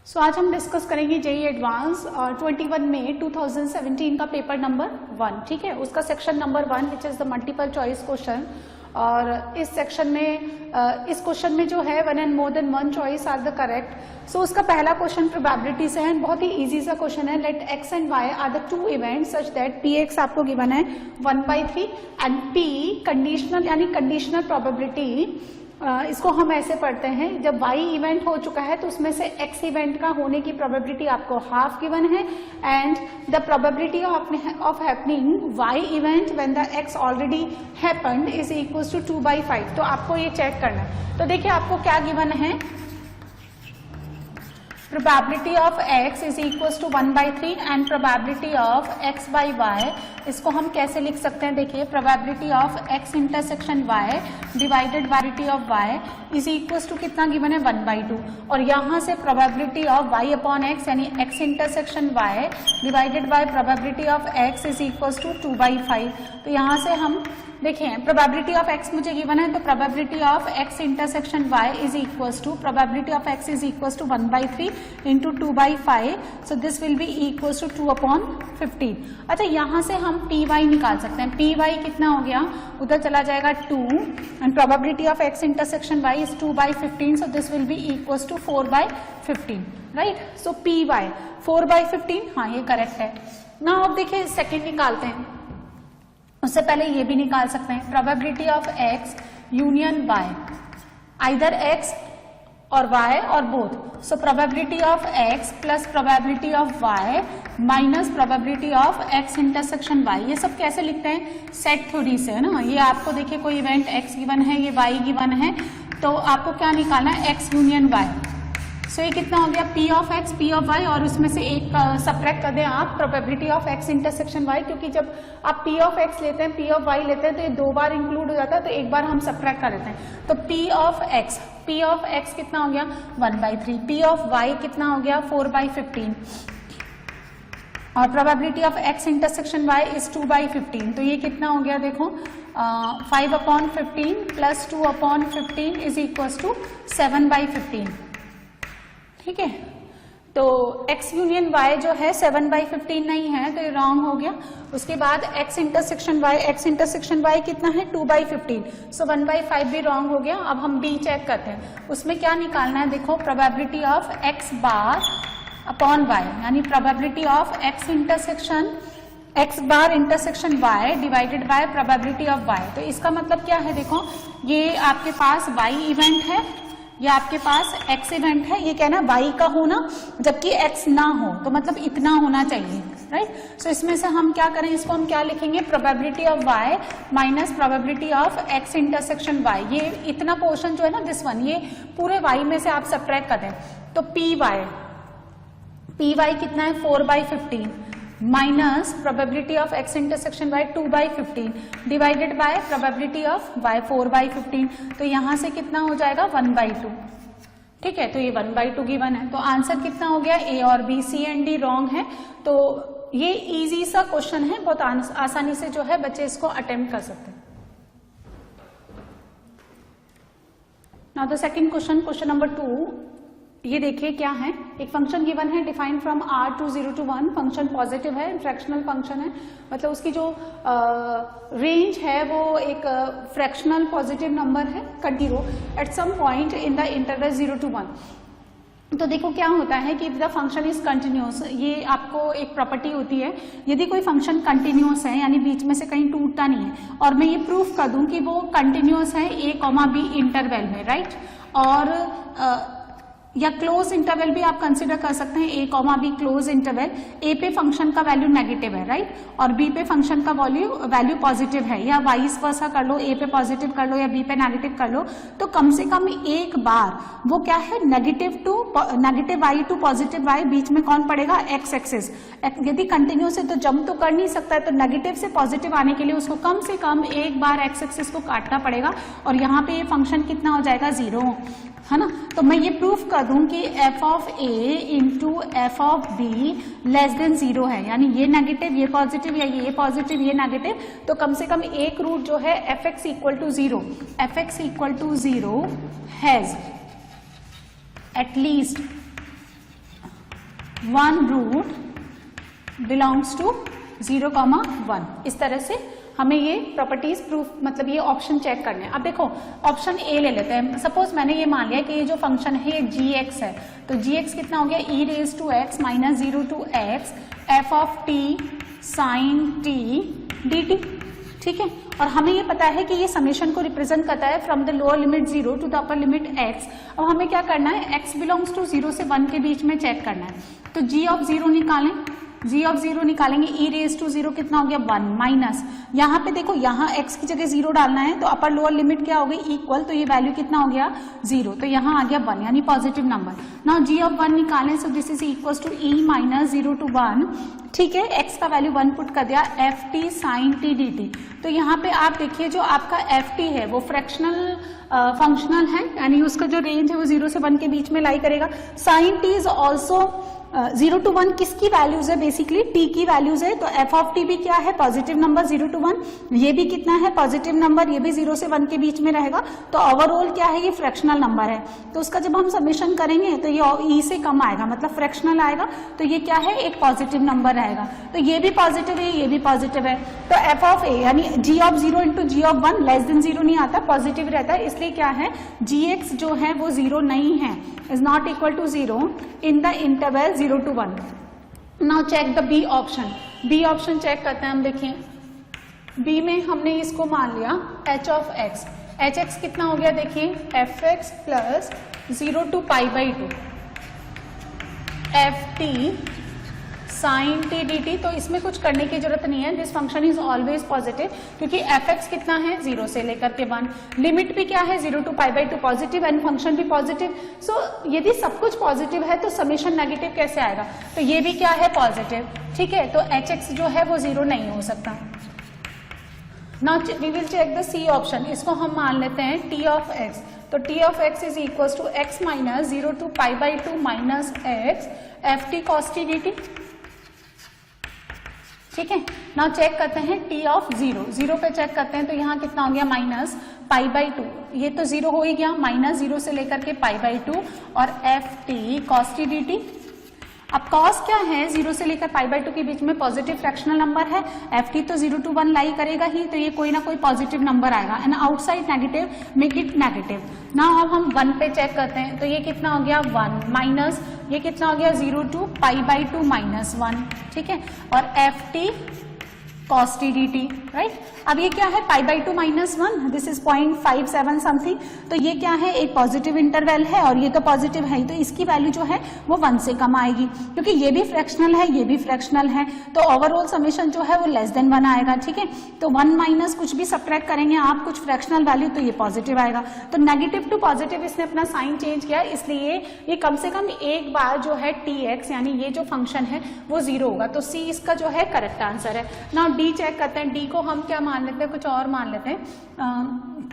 सो आज हम डिस्कस करेंगे जेईई एडवांस 21 मई 2017 का पेपर नंबर 1, ठीक है। उसका section number 1 which is the multiple choice question. और इस सेक्शन में इस क्वेश्चन में जो है 1 and more than 1 choice are the correct. So उसका पहला क्वेश्चन प्रोबेबिलिटी से है, बहुत ही इजी सा क्वेश्चन है। Let x and y are the two events such that px आपको गिवन है 1/3 एंड p कंडीशनल यानी कंडीशनल प्रोबेबिलिटी। इसको हम ऐसे पढ़ते हैं, जब y इवेंट हो चुका है तो उसमें से x इवेंट का होने की प्रोबेबिलिटी आपको हाफ गिवन है and the probability of happening y event when the x already happened is equals to 2/5। तो आपको ये चेक करना है। तो देखिए आपको क्या गिवन है, probability of x is equals to 1/3 and probability of x by y। इसको हम कैसे लिख सकते हैं, देखिए probability of x intersection y divided by probability of y is equals to कितना गिवन है 1/2। और यहाँ से probability of y upon x यानी x intersection y divided by probability of x is equals to 2/5। तो यहाँ से हम देखिए प्रोबेबिलिटी ऑफ x मुझे गिवन है, तो probability of x intersection y is equals to probability of x is equals to 1/3 into 2/5। So this will be equals to 2/15। अच्छा यहाँ से हम py निकाल सकते हैं। py कितना हो गया, उधर चला जाएगा 2 and probability of x intersection y is 2/15। So this will be equals to 4/15, right. सो py 4/15, हाँ ये करेक्ट है ना। अब देखिए सेकेंड निकालते हैं, उससे पहले ये भी निकाल सकते हैं probability of x union y, either x और y और both. So probability of x plus probability of y minus probability of x intersection y। ये सब कैसे लिखते हैं, सेट थ्योरी से, है ना। ये आपको देखिए कोई इवेंट x गिवन है, ये y गिवन है, तो आपको क्या निकालना है, x यूनियन y। सो ये कितना हो गया, p of x p of y, और उसमें से एक सब्ट्रैक्ट कर दें आप probability of x intersection y, क्योंकि जब आप p ऑफ x लेते हैं p ऑफ y लेते हैं तो ये दो बार इंक्लूड हो जाता है, तो एक बार हम सब्ट्रैक्ट कर लेते हैं। तो p ऑफ x कितना हो गया 1/3, p ऑफ y कितना हो गया 4/15 और probability of x intersection y is 2/15। तो ये कितना हो गया, देखो 5/15 प्लस 2/15 इज इक्वल्स टू 7/15, ठीक है। तो x यूनियन y जो है 7/15 नहीं है, तो ये रॉन्ग हो गया। उसके बाद x इंटरसेक्शन y कितना है 2/15, सो 1/5 भी रॉन्ग हो गया। अब हम b चेक करते हैं, उसमें क्या निकालना है, देखो probability of x bar upon y यानी probability of x bar intersection y divided by probability of y। तो इसका मतलब क्या है, देखो ये आपके पास y इवेंट है, ये आपके पास x इवेंट है, ये कहना y का होना जबकि x ना हो, तो मतलब इतना होना चाहिए, राइट। सो इसमें से हम क्या करें, इसको हम क्या लिखेंगे, probability of y minus probability of x intersection y। ये इतना पोर्शन जो है ना दिस वन, ये पूरे y में से आप सब्ट्रैक्ट कर दें, तो py कितना है 4/15 minus probability of x intersection y 2/15 divided by probability of y 4/15। तो यहां से कितना हो जाएगा 1/2, ठीक है। तो ये 1/2 गिवन है, तो आंसर कितना हो गया, a और b, c and d wrong है। तो ये इजी सा क्वेश्चन है, बहुत आसानी से जो है बच्चे इसको अटेम्प्ट कर सकते हैं। Now the second question number 2, ये देखिए क्या है, एक फंक्शन गिवन है defined from r to 0 to 1। Function positive है, फ्रैक्शनल फंक्शन है, मतलब उसकी जो रेंज है वो एक फ्रैक्शनल पॉजिटिव नंबर है, continue at some point in the interval 0 to 1। तो देखो क्या होता है कि द फंक्शन इज कंटिन्यूअस, ये आपको एक प्रॉपर्टी होती है, यदि कोई फंक्शन कंटिन्यूअस है यानी बीच में से कहीं टूटता नहीं है, और मैं ये प्रूफ कर दूं कि वो कंटिन्यूअस है a, b इंटरवल में, राइट। और या क्लोज इंटरवल भी आप कंसिडर कर सकते हैं, a, b close interval. a पे फंक्शन का वैल्यू नेगेटिव है, राइट, और b पे फंक्शन का वैल्यू पॉजिटिव है, या वाइस वर्सा कर लो, a पे पॉजिटिव कर लो या b पे नेगेटिव कर लो। तो कम से कम एक बार वो क्या है, negative y to positive y, बीच में कौन पड़ेगा, x एक्सिस। यदि कंटिन्यूअस है तो जंप तो कर नहीं सकता है, तो नेगेटिव से पॉजिटिव आने के लिए उसको कम से कम एक बार x एक्सिस को काटना पड़ेगा, और यहाँ पे ये फंक्शन कितना हो जाएगा 0, है ना। तो मैं ये प्रूफ कर दूं कि f of a into f of b less than 0 है, यानी ये नेगेटिव ये पॉजिटिव या ये पॉजिटिव ये नेगेटिव, तो कम से कम एक रूट जो है fx equal to 0 has at least 1 root belongs to 0,1। इस तरह से हमें ये प्रॉपर्टीज प्रूफ मतलब ये ऑप्शन चेक करने हैं। अब देखो ऑप्शन ए ले लेते हैं। सपोज मैंने ये मान लिया कि ये जो फंक्शन है ये gx है, तो gx कितना हो गया e raise to x minus 0 to x f of t sine t dt, ठीक है। और हमें ये पता है कि ये समेशन को रिप्रेजेंट करता है from the lower limit 0 to the upper limit x। अब हमें क्या करना है, x बिलोंग्स टू 0 से 1 के बीच में चेक करना है। तो g ऑफ 0 निकालें, g ऑफ 0 निकालेंगे, e रेज टू 0 कितना हो गया 1 माइनस, यहाँ पे देखो यहाँ x की जगह 0 डालना है तो अपर लोअर लिमिट क्या हो गई इक्वल, तो ये वैल्यू कितना हो गया 0, तो यहाँ आ गया 1 यानी positive number. Now g of 1 निकालें, so this is equal to e minus 0 to 1, ठीक है। x का वैल्यू 1 पुट कर दिया, F T sine T D T. तो यहाँ पे आप देखिए जो आपका एफ टी है वो फ्रैक्शनल फंक्शनल है, यानी उसका जो रेंज है वो 0 से 1 के बीच में लाई करेगा। Sine T is also 0 to 1 किसकी वैल्यूज है, बेसिकली t की वैल्यूज है। तो f ऑफ t भी क्या है, पॉजिटिव नंबर 0 टू 1, ये भी कितना है पॉजिटिव नंबर, ये भी 0 से 1 के बीच में रहेगा। तो ओवरऑल क्या है, ये फ्रैक्शनल नंबर है। तो उसका जब हम समेशन करेंगे तो ये e से कम आएगा, मतलब फ्रैक्शनल आएगा, तो ये क्या है एक पॉजिटिव नंबर रहेगा। तो ये भी पॉजिटिव है, ये भी पॉजिटिव है। तो f ऑफ a यानी g of 0 into g of 1 less than 0 नहीं आता, पॉजिटिव रहता है, इसलिए क्या है gx जो है वो 0 नहीं है, is not equal to 0 in the interval 0 to 1। Now check the B option. B option check करते हैं हम, देखिए बी में हमने इसको मान लिया h ऑफ x, hx कितना हो गया देखिए fx plus 0 to pi by 2 ft sine T D T. तो इसमें कुछ करने की जरूरत नहीं है, this function is always positive, क्योंकि fx कितना है 0 से लेकर के 1, लिमिट भी क्या है 0 to pi by 2 positive and function भी पॉजिटिव। सो यदि सब कुछ पॉजिटिव है तो समेशन नेगेटिव कैसे आएगा, तो ये भी क्या है पॉजिटिव, ठीक है। तो hx जो है वो 0 नहीं हो सकता। Now we will check the C option, इसको हम मान लेते हैं t ऑफ x। तो t of x is equal to x minus 0 to pi by 2 minus x F T cos T D T, ठीक है। नाउ चेक करते हैं t ऑफ 0, 0 पे चेक करते हैं तो यहाँ कितना हो गया माइनस पाई बाई 2, ये तो 0 हो ही गया, माइनस 0 से लेकर के पाई बाई 2 और F T cos T D T. अब कॉस क्या है 0 से लेकर पाई बाई 2 के बीच में पॉजिटिव फ्रैक्शनल नंबर है, एफ टी तो 0 टू 1 लाई करेगा ही, तो ये कोई ना कोई पॉजिटिव नंबर आएगा, and outside negative make it negative. Now अब हम 1 पे चेक करते हैं तो ये कितना हो गया 1 माइनस, ये कितना हो गया 0 टू पाई बाई 2 माइनस 1, ठीक है। और F T cos T D T, right. अब ये क्या है पाई by 2 minus 1, this is 0.57 something, तो ये क्या है एक पॉजिटिव इंटरवल है और ये तो पॉजिटिव है ही, तो इसकी वैल्यू जो है वो 1 से कम आएगी, क्योंकि ये भी फ्रैक्शनल है ये भी फ्रैक्शनल है, तो ओवरऑल समेशन जो है वो लेस देन 1 आएगा, ठीक है। तो 1 माइनस कुछ भी सब्ट्रैक्ट करेंगे आप कुछ फ्रैक्शनल वैल्यू तो ये पॉजिटिव आएगा। तो नेगेटिव टू पॉजिटिव इसने अपना साइन चेंज किया, इसलिए ये कम से कम एक बार जो है tx यानी ये जो फंक्शन है वो 0 होगा, तो सी इसका जो है करेक्ट आंसर है। नाउ डी चेक करते हैं, डी को हम क्या मान लेते हैं, कुछ और मान लेते हैं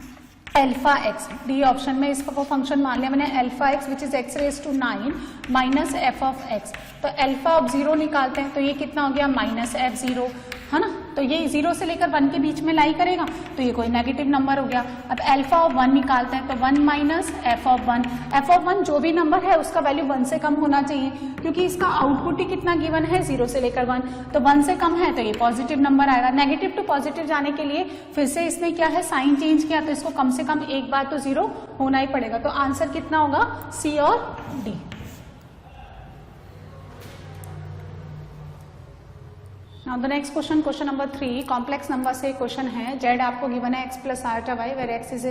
अल्फा एक्स। डी ऑप्शन में इसका वो फंक्शन मान लिया मैंने alpha X which is X raise to 9 minus F of X. तो अल्फा ऑफ 0 निकालते हैं तो ये कितना हो गया माइनस एफ 0, है ना। तो ये 0 से लेकर 1 के बीच में लाई करेगा, तो ये कोई नेगेटिव नंबर हो गया। अब अल्फा ऑफ 1 निकालते हैं तो 1 minus F of 1, F of 1 जो भी नंबर है उसका वैल्यू 1 से कम होना चाहिए, क्योंकि इसका आउटपुट ही कितना गिवन है 0 से लेकर 1, तो 1 से कम है तो ये पॉजिटिव नंबर आएगा। नेगेटिव टू पॉजिटिव जाने के लिए फिर से इसने क्या है साइन चेंज किया, तो इसको कम से कम एक बार तो 0 होना ही पड़ेगा। तो आंसर कितना होगा सी और D. Now the next question, question number 3, complex number से क्वेश्चन है। z आपको गिवन है x plus iota y, where x is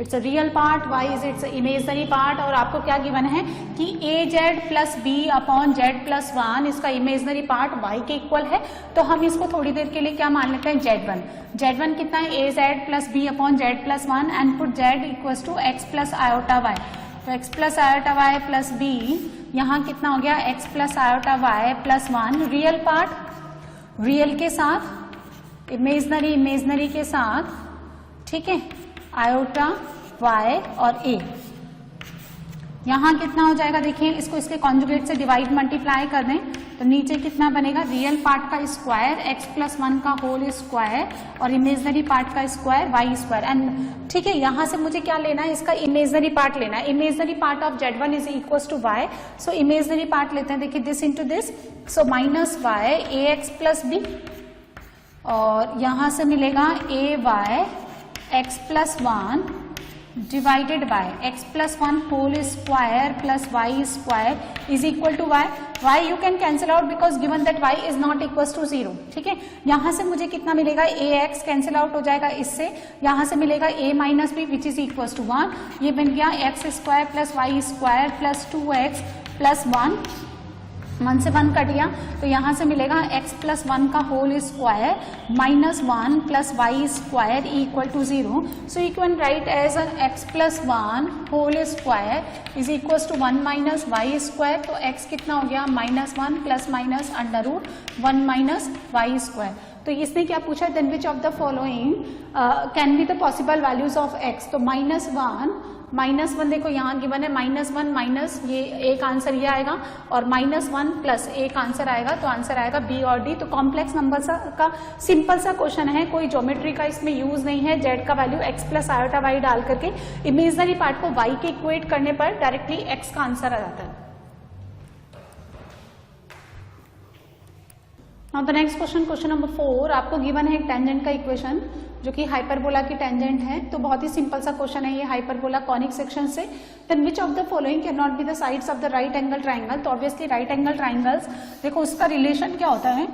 its a real part, y is its imaginary part, और आपको क्या गिवन है कि az plus b upon z plus 1 इसका इमेजनरी पार्ट y के इक्वल है। तो हम इसको थोड़ी देर के लिए क्या मान लेते हैं z1। z1 कितना है az plus b upon z plus 1 and put z equals to x plus iota y। तो x plus iota y plus b, यहाँ कितना हो गया x plus iota y plus 1, real part real के साथ, imaginary imaginary के साथ, ठीक है, आयोटा y और a, यहाँ कितना हो जाएगा, देखिए इसको इसके कॉन्जुगेट से डिवाइड मल्टीप्लाई कर दें तो नीचे कितना बनेगा, रियल पार्ट का स्क्वायर x+1 का होल स्क्वायर और इमेजनरी पार्ट का स्क्वायर y स्क्वायर। एंड ठीक है, यहाँ से मुझे क्या लेना है, इसका इमेजनरी पार्ट लेना है। Imaginary part of z1 is equal to y, so imaginary part लेते हैं, देखिए this into this, so minus y ax+b और यहाँ से मिलेगा ay x+1 divided by x+1 whole square plus y square is equal to y। y you can cancel out because given that y is not equal to 0। ठीक है, यहाँ से मुझे कितना मिलेगा, ax कैंसिल आउट हो जाएगा इससे, यहाँ से मिलेगा a minus B which is equal to 1, ये बन गया x² plus y square plus 2x plus 1 से 1 कट गया तो यहाँ से मिलेगा x+1 का whole square minus 1 plus Y square equal to 0। So you can write as x+1 whole square is equal to 1 minus Y square. तो x कितना हो गया, -1 plus minus √1 minus Y square. तो इसने क्या पूछा, then which of the following can be the possible values of x। तो -1 देखो यहाँ गिवन है, -1 माइनस ये एक आंसर ये आएगा और -1 प्लस एक आंसर आएगा, तो आंसर आएगा बी और डी। तो कॉम्प्लेक्स नंबर का सिंपल सा क्वेश्चन है, कोई ज्योमेट्री का इसमें यूज नहीं है। z का value x plus iota y डाल करके इमेजनरी पार्ट को y के इक्वेट करने पर डायरेक्टली x का आंसर आ जाता है। Now the next question number 4, आपको गिवन है एक टेंजेंट का इक्वेशन जो कि हाइपरबोला की टेंजेंट है। तो बहुत ही सिंपल सा क्वेश्चन है ये, हाइपरबोला कॉनिक सेक्शन से। Then which of the following can not be the sides of the right angle triangle. तो ऑब्वियसली राइट एंगल ट्राइंगल्स, देखो उसका रिलेशन क्या होता है,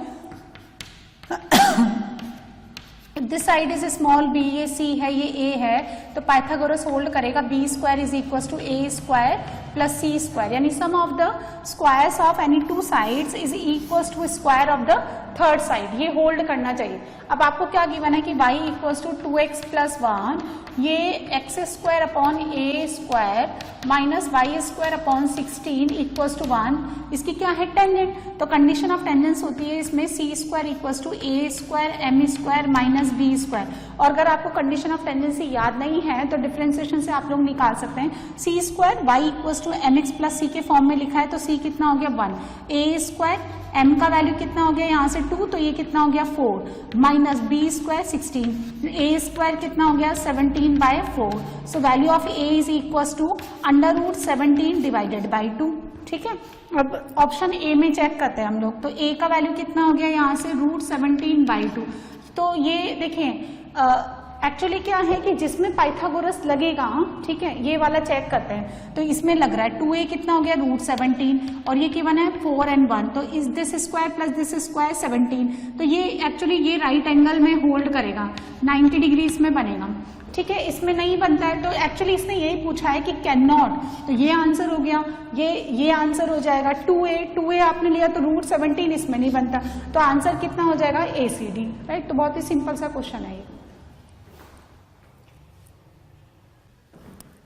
this side is small b, ये c है, ये a है, तो पाइथागोरस होल्ड करेगा b² is equal to a² plus c², यानी sum of the squares of any two sides is equal to square of the third side, ये hold करना चाहिए। अब आपको क्या गिवन है कि y equal to 2x plus 1, ये x² upon a² minus y² upon 16 equal to 1, इसकी क्या है, टेंजेंट। तो कंडीशन ऑफ टेंजेंस होती है इसमें c² equal to a² m² minus b²। और अगर आपको कंडीशन ऑफ टेंजेंसी याद नहीं है तो डिफरेंशिएशन से आप लोग निकाल सकते हैं। c² y equal to mx plus c के फॉर्म में लिखा है, तो c कितना हो गया 1, a² m का वैल्यू कितना हो गया यहाँ से 2, तो ये कितना हो गया 4 माइनस b² 16, a² कितना हो गया 17/4। So value of a is equal to √17 divided by 2। ठीक है, अब ऑप्शन ए में चेक करते हैं हम लोग, तो a का वैल्यू कितना हो गया यहाँ से √17/2। तो ये देखें एक्चुअली क्या है कि जिसमें पाइथागोरस लगेगा, ठीक है, ये वाला चेक करते हैं, तो इसमें लग रहा है 2a कितना हो गया √17 और ये गिवन है 4 and 1, तो इस this square plus this square 17, तो ये एक्चुअली ये राइट एंगल में होल्ड करेगा, 90 डिग्री इसमें बनेगा। ठीक है, इसमें नहीं बनता है, तो एक्चुअली इसने यही पूछा है कि कैन नॉट, तो ये आंसर हो गया, ये आंसर हो जाएगा 2a आपने लिया तो √17 इसमें नहीं बनता, तो आंसर कितना हो जाएगा ACD, राइट। तो बहुत ही सिंपल सा क्वेश्चन है ये।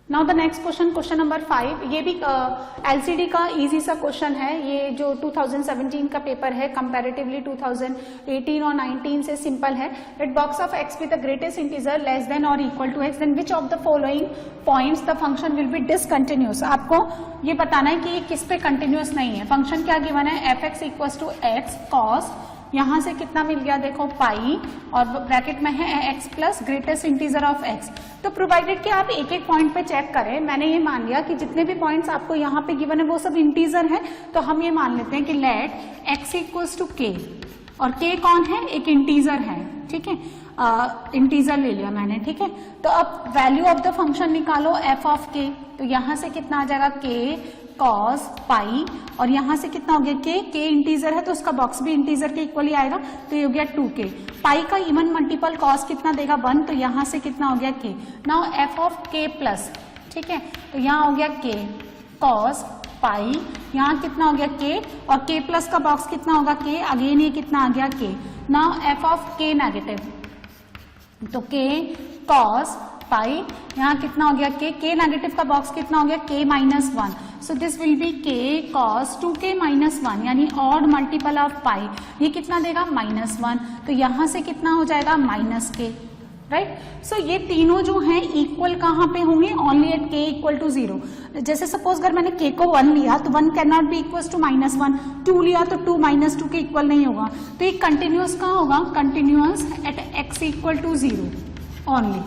Now the next question number 5, ये भी LCD का इजी सा क्वेश्चन है, ये जो 2017 का पेपर है, कंपैरेटिवली 2018 और 19 से सिंपल है। Let box of x with the greatest integer less than और equal to x, then which of the following points the function will be discontinuous. आपको ये बताना है कि ये किस पे कंटिन्यूअस नहीं है। फंक्शन क्या गिवन है, f(x) equal to x cos, यहाँ से कितना मिल गया देखो पाई, और ब्रैकेट में है x plus greatest integer of x। तो प्रोवाइडेड कि आप एक एक पॉइंट पे चेक करें, मैंने ये मान लिया कि जितने भी पॉइंट्स आपको यहाँ पे गिवन है वो सब इंटीजर है, तो हम ये मान लेते हैं कि let x equals to k, और k कौन है, एक इंटीजर है। ठीक है, इंटीजर ले लिया मैंने। ठीक है, तो अब वैल्यू ऑफ द फंक्शन निकालो f ऑफ k, तो यहाँ से कितना आ जाएगा k cos पाई, और यहाँ से कितना हो गया k इंटीजर है तो उसका बॉक्स भी इंटीजर के इक्वली आएगा, तो ये हो गया 2k। पाई का इवन मल्टीपल cos कितना देगा 1, तो यहाँ से कितना हो गया k। Now f of k plus, ठीक है, तो यहाँ हो गया k cos पाई, यहाँ कितना हो गया k, और k प्लस का बॉक्स कितना होगा k, अगेन ये कितना आ गया k। Now f of k negative, तो k cos पाई, यहाँ कितना हो गया k नेगेटिव का बॉक्स कितना हो गया k-1, so this will B k cos 2k-1, यानी ऑड मल्टीपल ऑफ पाई, ये कितना देगा -1, तो यहाँ से कितना हो जाएगा -k। राइट। सो ये तीनों जो हैं इक्वल कहाँ पे होंगे, only at k equal to 0। जैसे सपोज अगर मैंने k को 1 लिया तो 1 can not be equal to -1, 2 लिया तो 2 -2 के इक्वल नहीं होगा, तो ये कंटिन्यूअस कहाँ होगा, continuous at x equal to 0 only.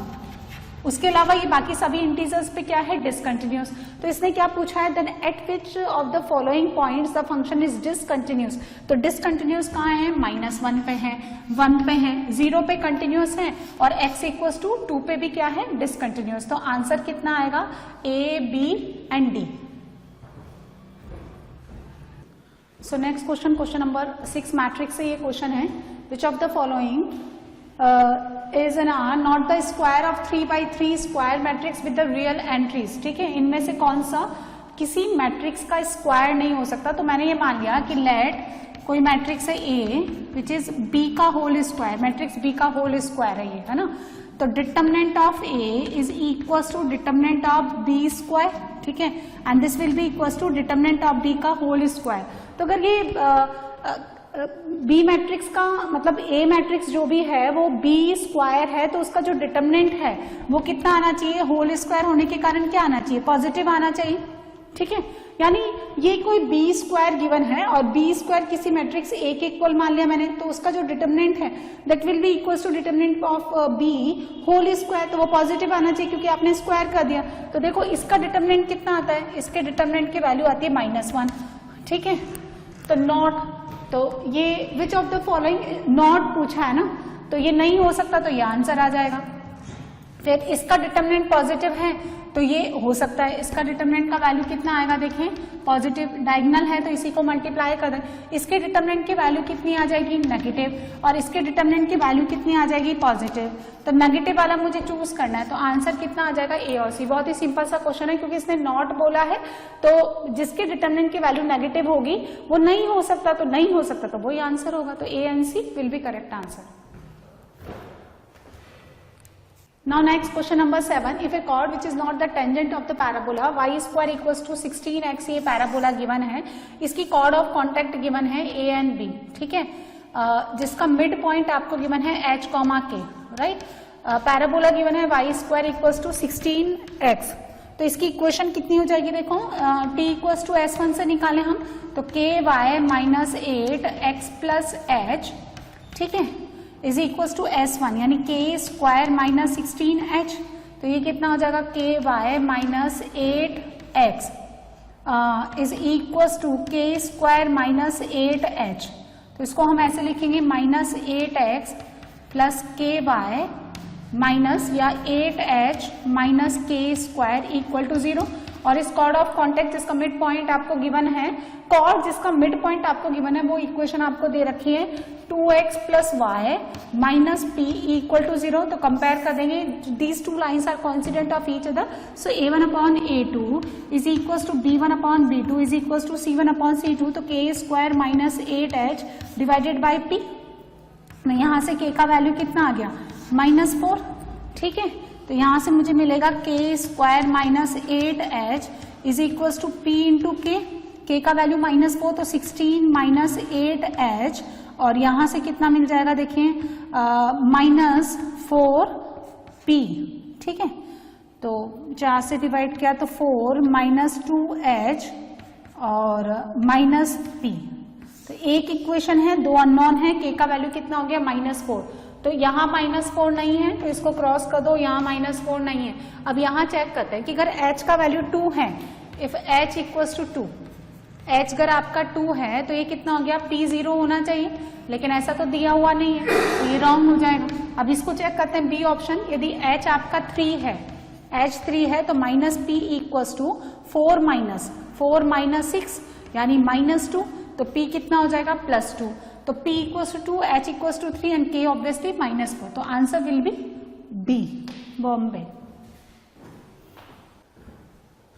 उसके अलावा ये बाकी सभी इंटीजर्स पे क्या है, डिसकंटिन्यूअस। तो इसने क्या पूछा है, then at which of the following points the function is discontinuous. तो डिसकंटिन्यूअस कहाँ है, -1 पे है, 1 पे है, 0 पे कंटिन्यूअस है और x इक्वल टू 2 पे भी क्या है, डिसकंटिन्यूअस। तो आंसर कितना आएगा, A, B and D। So next question, question number 6 matrix से ये क्वेश्चन है, विच of the following is not the square of 3x3 square matrix with the real entries। ठीक है, इनमें से कौन सा किसी मैट्रिक्स का स्क्वायर नहीं हो सकता। तो मैंने ये मान लिया कि लेट कोई मैट्रिक्स है A विच इज B का होल स्क्वायर, मैट्रिक्स B का होल स्क्वायर है ये, है ना। तो determinant of A is equal to determinant of B square, ठीक है, and this will be equal to determinant of B का होल स्क्वायर। तो अगर ये बी मैट्रिक्स का मतलब ए मैट्रिक्स जो भी है वो बी स्क्वायर है, तो उसका जो डिटर्मिनेंट है वो कितना आना चाहिए, होल स्क्वायर होने के कारण क्या आना चाहिए, पॉजिटिव आना चाहिए। ठीक है, यानी ये कोई बी स्क्वायर गिवन है और बी स्क्वायर किसी मैट्रिक्स ए के इक्वल मान लिया मैंने, तो उसका जो डिटर्मिनेंट है that will be equal to determinant of B whole square, तो वो पॉजिटिव आना चाहिए क्योंकि आपने स्क्वायर कर दिया। तो देखो इसका डिटर्मिनेंट कितना आता है, इसके डिटर्मिनेंट की वैल्यू आती है -1। ठीक है, तो नॉट, तो ये विच ऑफ द फॉलोइंग नॉट पूछा है ना, तो ये नहीं हो सकता, तो ये आंसर आ जाएगा। फिर इसका डिटर्मिनेंट पॉजिटिव है तो ये हो सकता है, इसका डिटर्मिनेंट का वैल्यू कितना आएगा, देखें पॉजिटिव, डायगोनल है तो इसी को मल्टीप्लाई कर दें, इसके डिटर्मिनेंट की वैल्यू कितनी आ जाएगी, नेगेटिव, और इसके डिटर्मिनेंट की वैल्यू कितनी आ जाएगी, पॉजिटिव। तो नेगेटिव वाला मुझे चूज करना है, तो आंसर कितना आ जाएगा, ए और सी। बहुत ही सिंपल सा क्वेश्चन है, क्योंकि इसने नॉट बोला है तो जिसके डिटर्मिनेंट की वैल्यू नेगेटिव होगी वो नहीं हो सकता, तो नहीं हो सकता तो वही आंसर होगा। तो A and C will be correct answer. Now next question number 7, if a chord which is not the tangent of the parabola y square equals to 16x, ये पैराबोला गिवन है, इसकी chord of contact गिवन है a and b, ठीक है, जिसका mid point आपको given है h, k, right. Parabola given है y square equals to 16x, तो इसकी इक्वेशन कितनी हो जाएगी, देखो t इक्वल्स टू s1 से निकालें हम, तो ky minus 8x plus h, ठीक है, इज इक्वल्स टू S1, यानी k स्क्वायर माइनस 16h, तो ये कितना हो जाएगा, ky minus 8x is equals to k square minus 8h। तो इसको हम ऐसे लिखेंगे minus 8x plus ky minus या 8h minus k square equal to 0। और इस कॉर्ड ऑफ कॉन्टेक्ट जिसका मिड पॉइंट आपको गिवन है, कॉर्ड जिसका मिड पॉइंट आपको गिवन है, वो इक्वेशन आपको दे रखी है 2x plus y minus p equal to 0। तो कंपेयर कर देंगे, these two lines are coincident of each other, so a1 upon a2 is equal to b1 upon b2 is equal to c1 upon c2। तो k square minus 8h divided by p, यहां से k का value कितना आ गया, -4, ठीक है। तो यहां से मुझे मिलेगा k square minus 8h is equal to p into k का वैल्यू -4, तो 16 माइनस 8h, और यहां से कितना मिल जाएगा, देखिए -4p, ठीक है। तो 4 से डिवाइड किया तो 4 माइनस 2h और माइनस p, तो एक इक्वेशन है, दो अननोन है, k का वैल्यू कितना हो गया, -4। तो यहाँ -4 नहीं है तो इसको क्रॉस कर दो, यहाँ -4 नहीं है। अब यहाँ चेक करते हैं कि अगर h का वैल्यू 2 है, if h equals to 2, h अगर आपका 2 है तो ये कितना हो गया, p 0 होना चाहिए, लेकिन ऐसा तो दिया हुआ नहीं है, तो ये रॉन्ग हो जाएगा। अब इसको चेक करते हैं बी ऑप्शन, यदि h आपका 3 है, h 3 है तो minus p equals to 4 minus 6 यानी -2, तो p कितना हो जाएगा, +2। तो p equals to 2, h equals to 3 and k obviously -4, तो answer will be B, Bombay.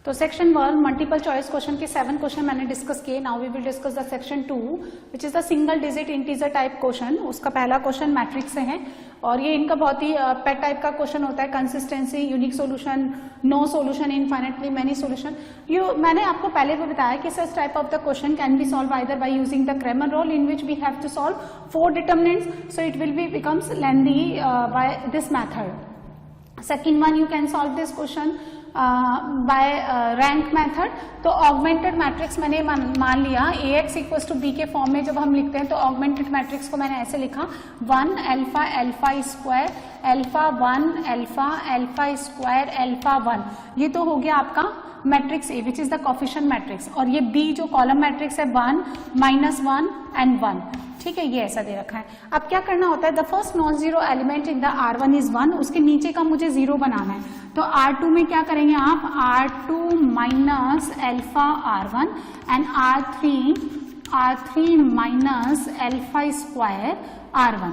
तो सेक्शन 1 मल्टीपल चॉइस क्वेश्चन के 7 क्वेश्चन मैंने डिस्कस किए. Now we will discuss the section 2 which is the single digit integer type question. उसका पहला question matrix से है और ये इनका बहुत ही पेट टाइप का क्वेश्चन होता है. Consistency, unique solution, no solution, infinitely many solution. मैंने आपको पहले भी बताया कि such type of the question can be solve either by using the Cramer rule in which we have to solve 4 determinants. So it will be becomes lengthy by this method. Second one, you can solve this question by rank method. तो augmented matrix मैंने मान लिया AX equals to B के form में जब हम लिखते हैं तो augmented matrix को मैंने ऐसे लिखा 1 alpha alpha square alpha 1 alpha alpha square alpha 1. ये तो हो गया आपका matrix A which is the coefficient matrix. और ये B जो कॉलम मैट्रिक्स है 1 -1 एंड 1. ठीक है, ये ऐसा दे रखा है. अब क्या करना होता है, the first non zero element in the R1 is 1. उसके नीचे का मुझे 0 बनाना है. तो R2 में क्या करेंगे आप, R2 minus alpha R1 and R3 minus alpha square R1.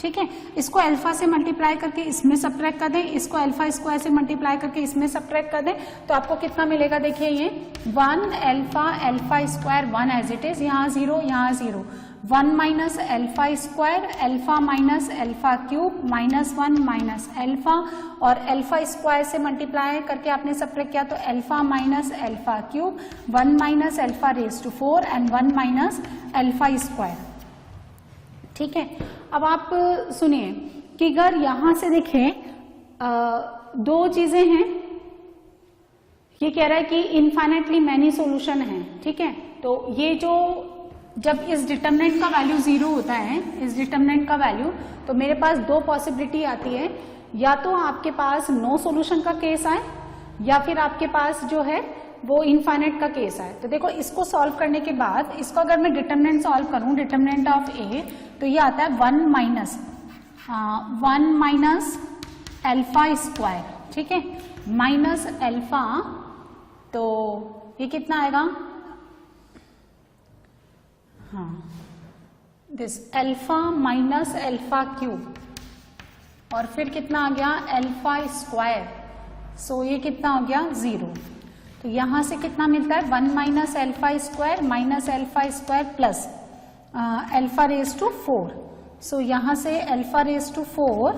ठीक है, इसको अल्फा से मल्टीप्लाई करके इसमें सब्ट्रैक्ट कर दें, इसको अल्फा स्क्वायर से मल्टीप्लाई करके इसमें सब्ट्रैक्ट कर दें तो आपको कितना मिलेगा. देखिए ये 1 alpha alpha square 1 as it is, यहाँ 0 यहाँ 0. 1 minus alpha square alpha minus alpha cube -1 minus alpha और अल्फा स्क्वायर से मल्टीप्लाई करके आपने सब्ट्रैक्ट किया तो alpha minus alpha cube 1 minus alpha raise to 4 and 1 minus alpha square. ठीक है, अब आप सुनिए कि अगर यहां से देखें 2 चीजें हैं. ये कह रहा है कि इनफाइनाइटली मैनी सॉल्यूशन है. ठीक है, तो ये जो जब इस डिटरमिनेंट का वैल्यू 0 होता है, इस डिटरमिनेंट का वैल्यू, तो मेरे पास 2 पॉसिबिलिटी आती है. या तो आपके पास नो सॉल्यूशन का केस आए या फिर आपके पास जो है वो इनफाइनाइट का केस आए. तो देखो इसको सॉल्व करने के बाद इसको अगर मैं डिटरमिनेंट सॉल्व करूं, डिटरमिनेंट ऑफ ए, तो ये आता है 1 माइनस अल्फा स्क्वायर. ठीक है, माइनस अल्फा, तो ये कितना आएगा, हाँ this alpha minus alpha cube और फिर कितना आ गया अल्फा स्क्वायर. सो ये कितना हो गया 0. तो यहां से कितना मिलता है 1 minus alpha square minus alpha square plus alpha raise to 4. So यहां से alpha raise to 4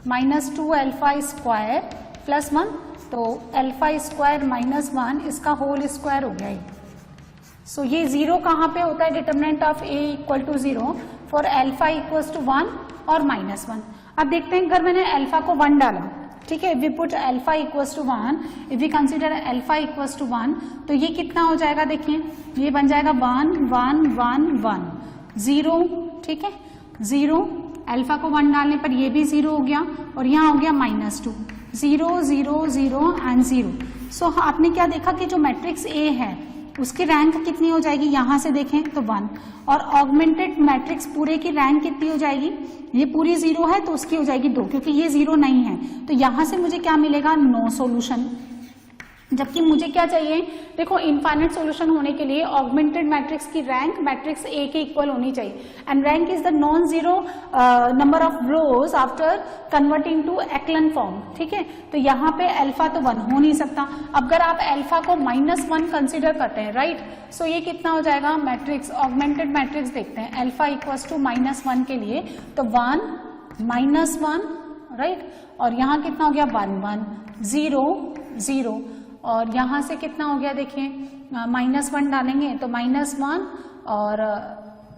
-2 alpha square plus 1, तो अल्फा स्क्वायर -1 इसका होल स्क्वायर हो गया. सो ये 0 कहां पे होता है, determinant of A equal to 0 for alpha equals to 1 और -1. अब देखते हैं अगर मैंने अल्फा को 1 डाला. ठीक है, we put alpha equals to 1, if we consider alpha equals to 1, तो ये कितना हो जाएगा, देखिए ये बन जाएगा 1 1 1 1 0. ठीक है, 0 अल्फा को 1 डालने पर ये भी 0 हो गया और यहाँ हो गया -2. 0 0 0 एंड 0. सो आपने क्या देखा कि जो मैट्रिक्स A है उसकी रैंक कितनी हो जाएगी, यहां से देखें तो 1. और ऑगमेंटेड मैट्रिक्स पूरे की रैंक कितनी हो जाएगी, ये पूरी 0 है तो उसकी हो जाएगी 2, क्योंकि ये 0 नहीं है. तो यहां से मुझे क्या मिलेगा, नो सॉल्यूशन. जबकि मुझे क्या चाहिए, देखो इनफाइनाइट सॉल्यूशन होने के लिए ऑगमेंटेड मैट्रिक्स की रैंक मैट्रिक्स A के इक्वल होनी चाहिए. And rank is the non zero number of rows after converting to echelon form. ठीक है, तो यहाँ पे अल्फा तो 1 हो नहीं सकता. अब अगर आप अल्फा को -1 कंसिडर करते हैं, राइट, सो ये कितना हो जाएगा, मैट्रिक्स ऑगमेंटेड मैट्रिक्स देखते हैं अल्फा इक्वल्स टू -1 के लिए, तो 1 -1, राइट, और यहाँ कितना हो गया 1 1 0 0 और यहां से कितना हो गया, देखिए -1 डालेंगे तो -1 और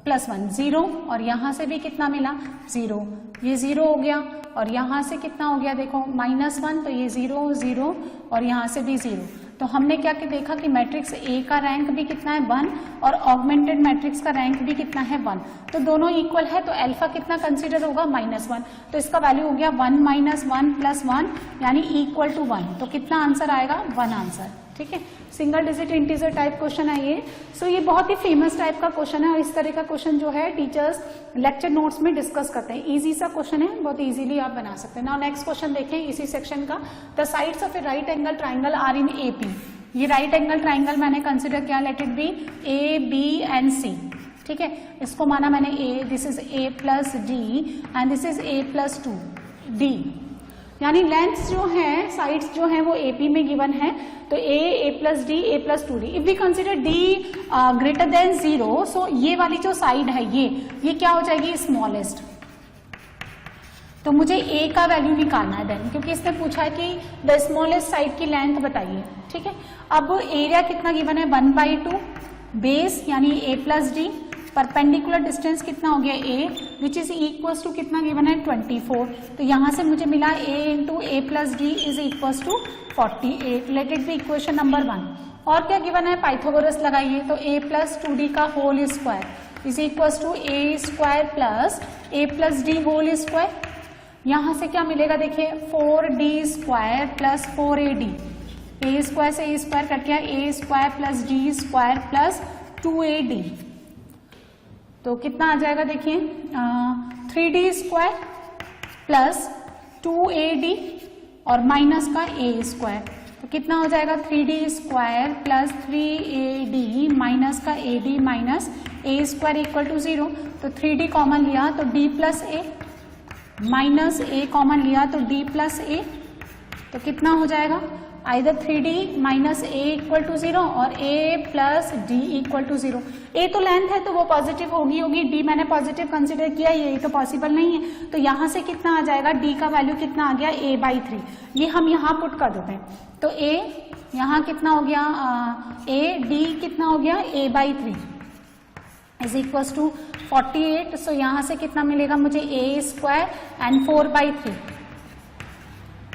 +1 0 और यहां से भी कितना मिला 0. ये 0 हो गया और यहां से कितना हो गया, देखो -1, तो ये 0 0 और यहां से भी 0. तो हमने क्या देखा कि मैट्रिक्स A का रैंक भी कितना है 1 और ऑगमेंटेड मैट्रिक्स का रैंक भी कितना है 1. तो दोनों इक्वल है तो अल्फा कितना कंसीडर होगा, -1. तो इसका वैल्यू हो गया 1 -1 + 1 यानी इक्वल टू 1. तो कितना आंसर आएगा, 1 आंसर. ठीक है, single digit integer type question है ये. सो ये बहुत ही फेमस टाइप का क्वेश्चन है और इस तरह का क्वेश्चन जो है टीचर्स लेक्चर नोट्स में डिस्कस करते हैं. इजी सा क्वेश्चन है, बहुत इजीली आप बना सकते हैं. नाउ नेक्स्ट क्वेश्चन देखें इसी सेक्शन का. The sides of a right angle triangle are in AP. ये राइट एंगल ट्राइंगल मैंने कंसिडर किया, let it be A B and C. ठीक है, इसको माना मैंने A, this is A + D and this is A + 2 D. यानी lengths जो है, साइड्स जो है वो AP में गिवन है, तो A plus D, A plus 2D। If we consider D greater than 0, so ये वाली जो साइड है ये क्या हो जाएगी, स्मॉलेस्ट। तो मुझे A का वैल्यू निकालना है देन, क्योंकि इसने पूछा है कि द स्मॉलेस्ट साइड की लेंथ बताइए, ठीक है। अब एरिया कितना गिवन है, 1/2, बेस यानी A plus D, perpendicular distance कितना हो गया A, which is equals to कितना गिवन है 24। तो यहां से मुझे मिला A into A plus D is equals to 48। Let it be equation number 1। और क्या गिवन है, पाइथागोरस लगाइए, तो A प्लस 2D का whole square is equals to A square plus A plus D whole square. यहां से क्या मिलेगा देखिए, 4D square plus 4AD, A square से A स्क्वायर कट गया, A square plus D square plus 2AD। तो कितना आ जाएगा देखिए, 3D स्क्वायर प्लस 2AD और माइनस का A स्क्वायर, तो कितना हो जाएगा 3D square plus 3AD minus का AD minus A square equal to 0। तो 3D कॉमन लिया तो D plus A, minus A common लिया तो D प्लस A, तो कितना हो जाएगा, either 3D minus A equal to 0 और A plus D equal to 0। A तो लेंथ है तो वो पॉजिटिव होगी, D मैंने पॉजिटिव कंसिडर किया, ये तो पॉसिबल नहीं है। तो यहां से कितना आ जाएगा, D का वैल्यू कितना आ गया, A/3। ये हम यहाँ पुट कर देते हैं, तो A यहाँ कितना हो गया, D कितना हो गया, A/3 इज इक्वल टू 48। सो यहां से कितना मिलेगा मुझे, A स्क्वायर एंड 4/3,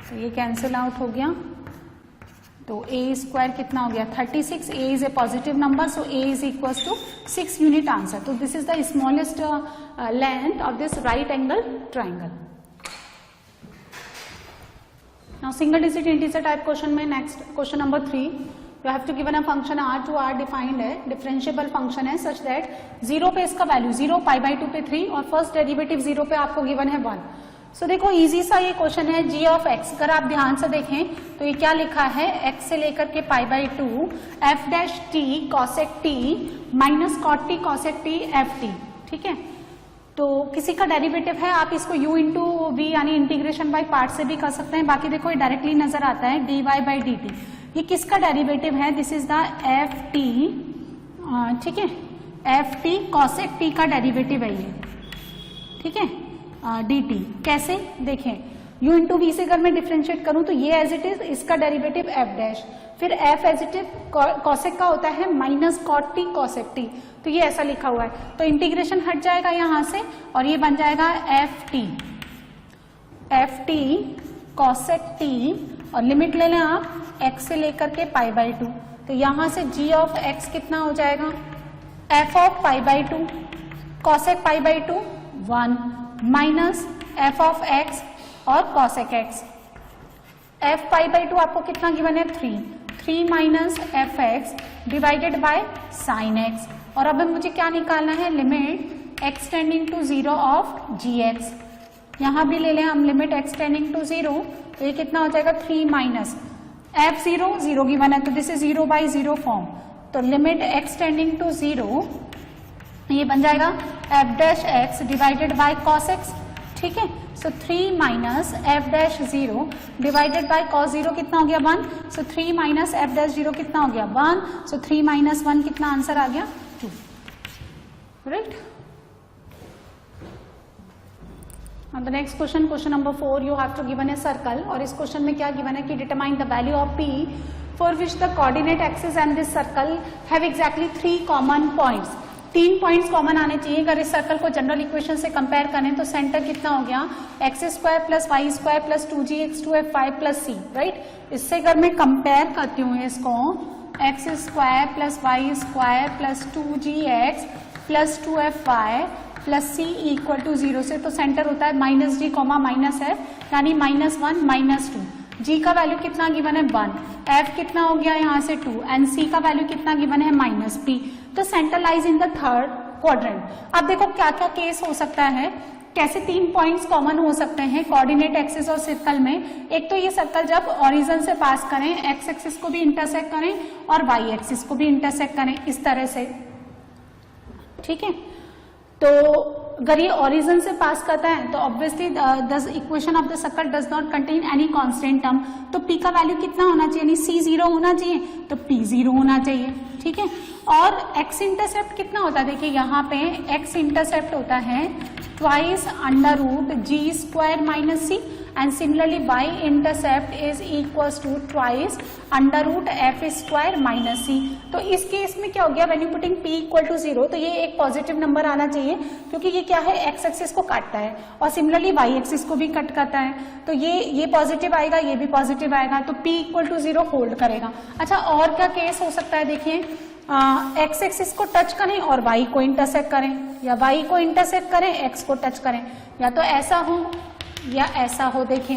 तो ये कैंसिल आउट हो गया। तो A स्क्वायर कितना हो गया 36, A is a positive number, so A is equal to 6 unit answer. तो this is the smallest length of this right angle triangle. Now single digit integer type question में next question number 3, you have to given a function R to R defined है, differentiable function है such that 0 पे इसका value 0, π/2 पे 3 और first derivative 0 पे आपको given है 1। सो देखो इजी सा ये क्वेश्चन है, g ऑफ x। अगर आप ध्यान से देखें तो ये क्या लिखा है, x से लेकर के π/2 f dash t cosec t minus cot t cosec t f t, ठीक है। तो किसी का डेरिवेटिव है, आप इसको u इंटू वी यानी इंटीग्रेशन बाय पार्ट से भी कर सकते हैं। बाकी देखो ये डायरेक्टली नजर आता है dy/dt। ये किसका डेरिवेटिव है, this is the F T, ठीक है, एफ टी cosec t का डेरिवेटिव है ये, ठीक है, dt। कैसे देखें, u इंटू वी से अगर मैं डिफ्रेंशिएट करूं तो ये एज इट इज, इसका डेरिवेटिव f डैश, फिर f as it is cosec का होता है minus cot t cosec t, तो ये ऐसा लिखा हुआ है। तो इंटीग्रेशन हट जाएगा यहां से और ये बन जाएगा एफ टी cosec t और लिमिट ले लें आप x से लेकर के π/2। तो यहां से g ऑफ x कितना हो जाएगा, f of π/2 cosec π/2 1 minus f of x और cosec x। f π/2 आपको कितना गिवन है 3 minus f x divided by sine x. और अब मुझे क्या निकालना है, limit x tending to 0 of gx। यहां भी ले लें हम लिमिट x टेंडिंग टू 0, तो ये कितना हो जाएगा 3 माइनस f0 0 गिवन है, तो दिस इज 0/0 फॉर्म। तो लिमिट x टेंडिंग टू 0 ये बन जाएगा f dash x divided by cos x, ठीक है। सो 3 minus f dash 0 divided by cos 0 कितना हो गया 1, सो 3 माइनस f डैश 0 कितना हो गया 1, सो 3 माइनस 1 कितना आंसर आ गया 2, right. The next question, question number 4, you have to given a circle. और इस क्वेश्चन में क्या गिवन है कि determine the value of p for which the coordinate axis and this circle have exactly 3 common points. 3 points common आने चाहिए। अगर इस सर्कल को जनरल इक्वेशन से कंपेयर करें तो सेंटर कितना हो गया x square plus Y square plus 2gx2f5 plus c, right. इससे अगर मैं कंपेयर करती हूँ इसको x square plus Y square plus 2gx plus 2f5 plus c equal to 0 से, तो सेंटर होता है minus g comma minus f यानी -1 -2। जी का वैल्यू कितना गिवन है 1, एफ कितना हो गया यहाँ से 2 एंड सी का वैल्यू कितना गिवन है -p। तो centre lies in the third quadrant. अब देखो क्या क्या केस हो सकता है, कैसे 3 पॉइंट्स कॉमन हो सकते हैं कोऑर्डिनेट एक्सिस और सर्कल में। एक तो ये सर्कल जब ओरिजिन से पास करें, एक्स एक्सिस को भी इंटरसेक्ट करें और वाई एक्सिस को भी इंटरसेक्ट करें, इस तरह से, ठीक है। तो अगर ये ओरिजिन से पास करता है तो obviously the equation of the circle does not contain any constant term, तो p का वैल्यू कितना होना चाहिए, यानी c 0 होना चाहिए, तो p 0 होना चाहिए, ठीक है। और x इंटरसेप्ट कितना होता है, देखिए यहाँ पे x इंटरसेप्ट होता है twice under root g square minus c, and similarly y intercept is equals to twice under root f square minus c। तो इस केस में क्या हो गया, when you putting p equal to 0, तो ये एक पॉजिटिव नंबर आना चाहिए क्योंकि ये क्या है, x एक्सिस को काटता है और सिमिलरली y एक्सिस को भी कट करता है, तो ये पॉजिटिव आएगा, ये भी पॉजिटिव आएगा, तो p इक्वल टू 0 होल्ड करेगा। अच्छा, और क्या केस हो सकता है, देखिए x एक्सिस को टच करें और y को इंटरसेक्ट करें, या y को इंटरसेक्ट करें x को टच करें, या तो ऐसा हो या ऐसा हो। देखिए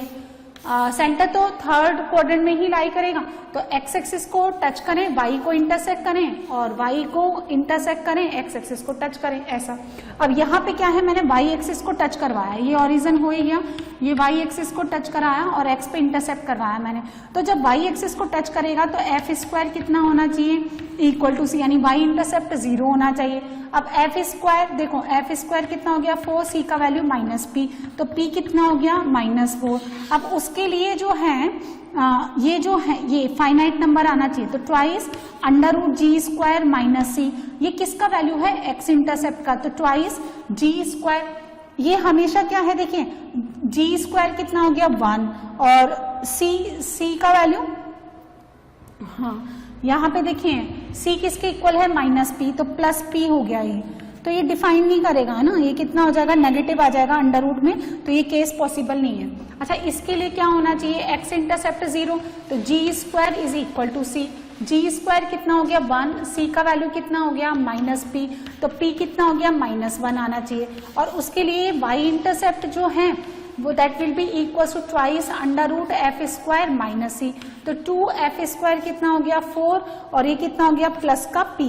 सेंटर तो थर्ड क्वाड्रेंट में ही लाई करेगा, तो x एक्सिस को टच करें, y को इंटरसेक्ट करें, और y को इंटरसेक्ट करें, x एक्सिस को टच करें, ऐसा। अब यहाँ पे क्या है, मैंने y एक्सिस को टच करवाया, ये ओरिजिन हो गया, ये y एक्सिस को टच कराया और x पे इंटरसेप्ट करवाया मैंने, तो जब y एक्सिस को टच करेगा तो f स्क्वायर कितना होना चाहिए, इक्वल टू c, यानी y इंटरसेप्ट 0 होना चाहिए। अब f स्क्वायर देखो, f स्क्वायर कितना हो गया 4, c का वैल्यू माइनस p, तो p कितना हो गया -4। अब उसके लिए जो है ये जो है ये फाइनाइट नंबर आना चाहिए, तो ट्वाइस अंडर रूट जी स्क्वायर माइनस सी, ये किसका वैल्यू है, x इंटरसेप्ट का, तो ट्वाइस जी स्क्वायर, ये हमेशा क्या है, देखिए जी स्क्वायर कितना हो गया 1, और c का वैल्यू, हाँ यहाँ पे देखिए c किसके इक्वल है -p, तो प्लस p हो गया ये, तो ये डिफाइन नहीं करेगा है ना, ये कितना हो जाएगा, नेगेटिव आ जाएगा अंडर रूट में, तो ये केस पॉसिबल नहीं है। अच्छा, इसके लिए क्या होना चाहिए, x इंटरसेप्ट 0, तो g square is equal to c, g square कितना हो गया 1, c का वैल्यू कितना हो गया -p, तो p कितना हो गया -1 आना चाहिए। और उसके लिए y इंटरसेप्ट जो है वो that will be equal to twice under root f square minus c, तो 2f स्क्वायर कितना हो गया 4, और ये कितना हो गया प्लस का p,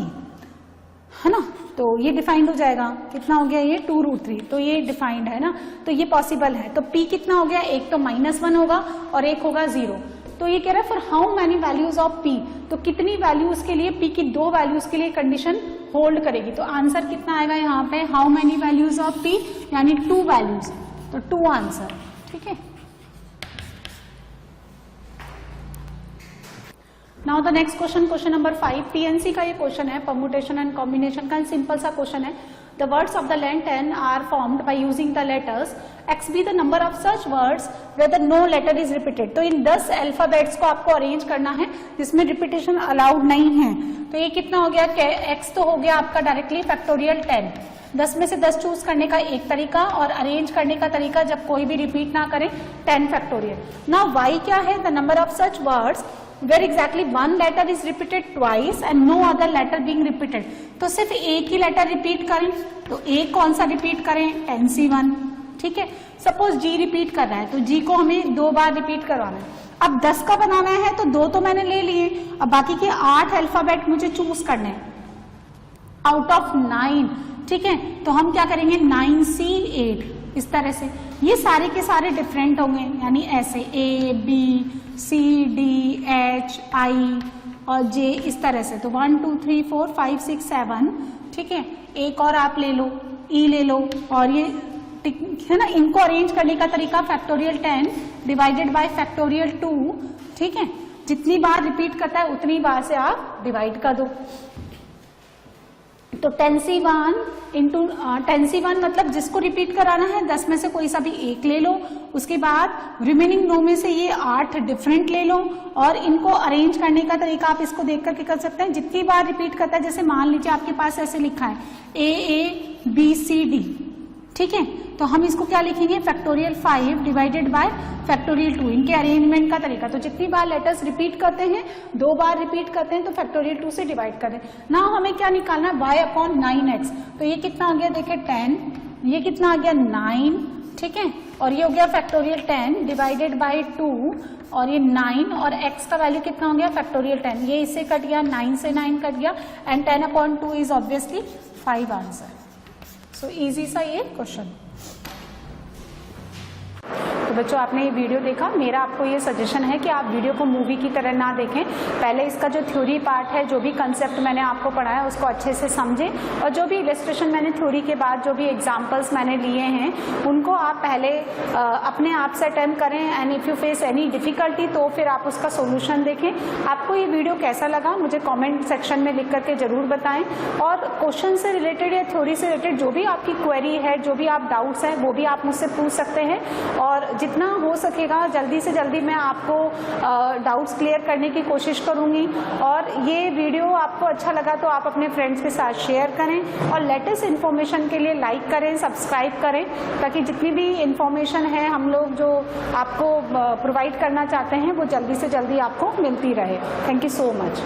है ना, तो ये डिफाइंड हो जाएगा, कितना हो गया ये 2√3, तो ये डिफाइंड है ना, तो ये पॉसिबल है। तो p कितना हो गया, एक तो -1 होगा और एक होगा 0, तो ये कह रहा है for how many values of p, तो कितनी वैल्यूज के लिए p की 2 वैल्यूज के लिए कंडीशन होल्ड करेगी, तो आंसर कितना आएगा यहाँ पे, how many values of p, यानी 2 वैल्यूज, तो 2 आंसर, ठीक है। Now the next question, question number 5, PNC का ये क्वेश्चन है, परमुटेशन एंड कॉम्बिनेशन का, सिंपल सा क्वेश्चन है। The words of the length 10 are formed by using the letters x be the number of such words where no letter is repeated, तो इन 10 alphabets को आपको अरेंज करना है जिसमें रिपीटेशन अलाउड नहीं है। तो ये कितना हो गया, x तो हो गया आपका डायरेक्टली फैक्टोरियल 10, 10 में से 10 चूज करने का एक तरीका, और अरेंज करने का तरीका जब कोई भी रिपीट ना करें 10 फैक्टोरियल। नाउ y क्या है, the number of such words where exactly one letter is repeated twice and no other letter being repeated, तो सिर्फ एक ही लेटर रिपीट करें, तो एक कौन सा रिपीट करें, NC1, ठीक है। सपोज G रिपीट कर रहा है, तो G को हमें 2 बार रिपीट करवाना है। अब 10 का बनाना है तो 2 तो मैंने ले लिए, अब बाकी के 8 अल्फाबेट मुझे चूज करने हैं आउट ऑफ 9, ठीक है। तो हम क्या करेंगे, 9C8, इस तरह से, ये सारे के सारे डिफरेंट होंगे, यानी ऐसे A B C D H I और J, इस तरह से, तो 1 2 3 4 5 6 7, ठीक है। एक और आप ले लो, E ले लो, और ये है ना, इनको अरेंज करने का तरीका फैक्टोरियल 10 डिवाइडेड बाय फैक्टोरियल 2, ठीक है। जितनी बार रिपीट करता है उतनी बार से आप डिवाइड कर दो, तो 10C1 इंटू 10C1 मतलब जिसको रिपीट कराना है 10 में से कोई सा भी एक ले लो, उसके बाद रिमेनिंग 9 में से ये 8 डिफरेंट ले लो, और इनको अरेंज करने का तरीका आप इसको देख करके कर सकते हैं, जितनी बार रिपीट करता है, जैसे मान लीजिए आपके पास ऐसे लिखा है AABCD, ठीक है, तो हम इसको क्या लिखेंगे, फैक्टोरियल 5 डिवाइडेड बाय फैक्टोरियल 2, इनके अरेंजमेंट का तरीका। तो जितनी बार लेटर्स रिपीट करते हैं, 2 बार रिपीट करते हैं, तो फैक्टोरियल 2 से डिवाइड करें ना। हमें क्या निकालना है, y अपॉन 9x, तो ये कितना हो गया, देखिए 10, ये कितना आ गया 9, ठीक है, और ये हो गया फैक्टोरियल 10 डिवाइडेड बाय 2, और ये 9, और x का वैल्यू कितना हो गया, फैक्टोरियल 10, ये इससे कट गया, 9 से 9 कट गया, and 10 upon 2 is obviously 5 answer. So easy सा ये क्वेश्चन। बच्चों आपने ये वीडियो देखा, मेरा आपको ये सजेशन है कि आप वीडियो को मूवी की तरह ना देखें। पहले इसका जो थ्योरी पार्ट है, जो भी कंसेप्ट मैंने आपको पढ़ाया उसको अच्छे से समझें, और जो भी इलस्ट्रेशन मैंने थ्योरी के बाद जो भी एग्जाम्पल्स मैंने लिए हैं उनको आप पहले अपने आप से अटेम्प्ट करें। And if you face any difficulty तो फिर आप उसका सोल्यूशन देखें। आपको ये वीडियो कैसा लगा मुझे कमेंट सेक्शन में लिख करके ज़रूर बताएं, और क्वेश्चन से रिलेटेड या थ्योरी से रिलेटेड जो भी आपकी क्वेरी है, जो भी आप डाउट्स हैं, वो भी आप मुझसे पूछ सकते हैं, और जितना हो सकेगा जल्दी से जल्दी मैं आपको डाउट्स क्लियर करने की कोशिश करूँगी। और ये वीडियो आपको अच्छा लगा तो आप अपने फ्रेंड्स के साथ शेयर करें, और लेटेस्ट इन्फॉर्मेशन के लिए लाइक करें, सब्सक्राइब करें, ताकि जितनी भी इंफॉर्मेशन है हम लोग जो आपको प्रोवाइड करना चाहते हैं वो जल्दी से जल्दी आपको मिलती रहे। Thank you so much.